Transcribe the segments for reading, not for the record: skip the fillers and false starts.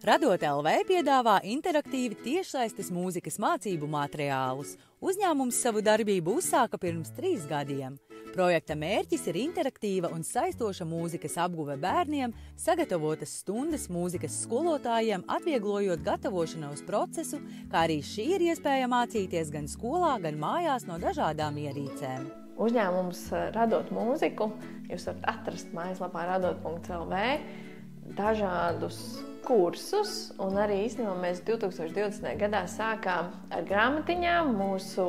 Radot LV piedāvā interaktīvi tiešsaistes mūzikas mācību materiālus. Uzņēmums savu darbību uzsāka pirms 3 gadiem. Projekta mērķis ir interaktīva un saistoša mūzikas apguve bērniem, sagatavotas stundas mūzikas skolotājiem, atvieglojot gatavošanos procesu, kā arī šī ir iespēja mācīties gan skolā, gan mājās no dažādām ierīcēm. Uzņēmums Radot mūziku jūs varat atrast mājaslapā radot.lv dažādus kursus, un arī īstenībā mēs 2020. gadā sākām ar grāmatiņām mūsu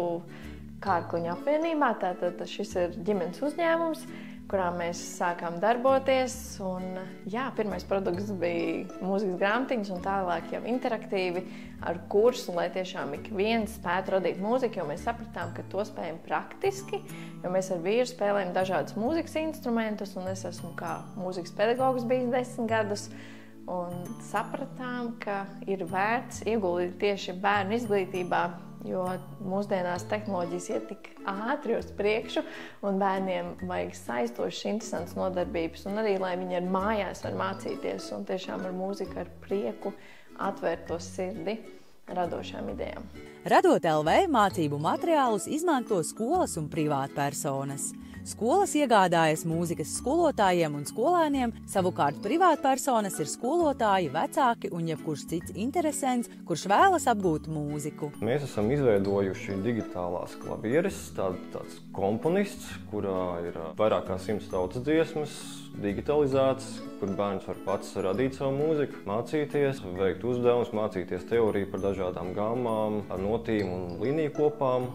Kārkliņu apvienībā. Tātad šis ir ģimenes uzņēmums, kurā mēs sākām darboties. Un, pirmais produkts bija mūzikas grāmatiņas un tālāk jau interaktīvi ar kursu, lai tiešām ik viens spētu radīt mūziku, jo mēs sapratām, ka to spējam praktiski, jo mēs ar vīru spēlējam dažādus mūzikas instrumentus, un es esmu kā mūzikas pedagogs bijis 10 gadus, un sapratām, ka ir vērts ieguldīt tieši bērnu izglītībā, jo mūsdienās tehnoloģijas iet tik ātri uz priekšu, un bērniem vajag saistošas, interesantas nodarbības, un arī, lai viņi ar mājās var mācīties, un tiešām ar mūziku, ar prieku atvērt to sirdi radošām idejām. Radot LV mācību materiālus izmanto skolas un privātpersonas. Skolas iegādājas mūzikas skolotājiem un skolēniem, savukārt privātpersonas ir skolotāji, vecāki un jebkurš cits interesents, kurš vēlas apgūt mūziku. Mēs esam izveidojuši digitālās klavieres, tāds komponists, kurā ir vairāk kā 100 tautas dziesmas, digitalizētas, kur bērns var pats radīt savu mūziku, mācīties, veikt uzdevumus, mācīties teoriju par dažādām gammām, ar notīm un līniju kopām.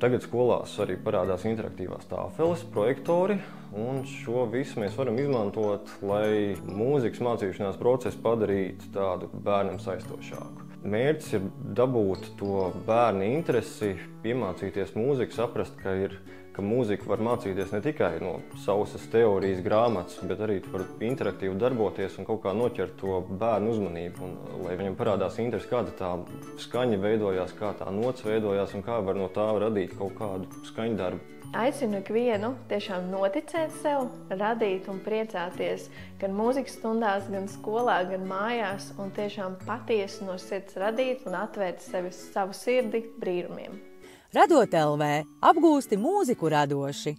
Tagad skolās arī parādās interaktīvās tāfeles, projektori, un šo visu mēs varam izmantot, lai mūzikas mācīšanās procesu padarītu tādu bērnam saistošāku. Mērķis ir dabūt to bērnu interesi, iemācīties mūziku, saprast, ka mūzika var mācīties ne tikai no sausas teorijas grāmatas, bet arī var interaktīvi darboties un kaut kā noķert to bērnu uzmanību. Un, lai viņam parādās interesi, kāda tā skaņa veidojās, kā tā nots veidojās un kā var no tā radīt kaut kādu skaņdarbu. Aicinu ikvienu tiešām noticēt sev, radīt un priecāties gan mūzikas stundās, gan skolā, gan mājās, un tiešām patiesi no sirds radīt un atvērt savu sirdi brīnumiem. Radot LV apgūsti mūziku radoši.